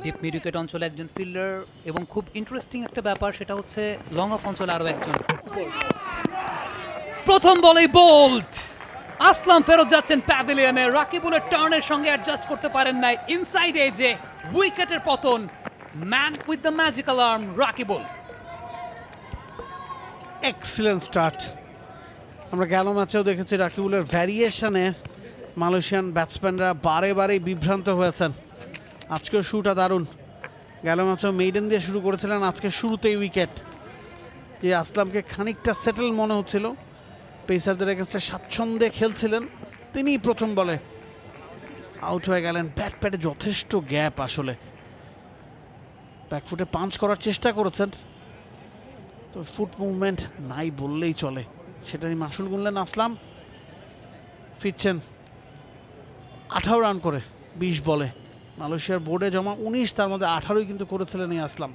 Deep mid wicket অঞ্চলে একজন fielder এবং খুব ইন্টারেস্টিং একটা ব্যাপার, সেটা হচ্ছে লং অফ অঞ্চলে আরও একজন। প্রথম বলেই বোল্ড, আসলাম ফেরত যাচ্ছেন প্যাভিলিয়নে। রাকিবুলের টার্নের সঙ্গে অ্যাডজাস্ট করতে পারেন নাই, ইনসাইড এজে উইকেটের পতন। Man with the magical arm Rakibul. Excellent start. আমরা গেল ম্যাচেও দেখেছি রাকিবুলের ভ্যারিয়েশনে মালয়েশিয়ান ব্যাটসম্যানরা বারে বারেই বিভ্রান্ত হয়েছেন। আজকেও শুটা দারুণ। গেল ম্যাচেও মেইডেন দিয়ে শুরু করেছিলেন, আজকে শুরুতেই উইকেট। যে আসলামকে খানিকটা সেটেল মনে হচ্ছিল, পেসারদের এগেন্স্টে স্বাচ্ছন্দ্যে খেলছিলেন, তিনি প্রথম বলে আউট হয়ে গেলেন। ব্যাট প্যাডে যথেষ্ট গ্যাপ, আসলে ব্যাকফুটে পাঞ্চ করার চেষ্টা করেছেন, তো ফুট মুভমেন্ট নাই বললেই চলে। সেটাই মাসুল গুনলেন আসলাম। ফিরছেন 18 রান করে 20 বলে। মালয়েশিয়ার বোর্ডে জমা 19, তার মধ্যে 18ই কিন্তু করেছিলেন এই আসলাম।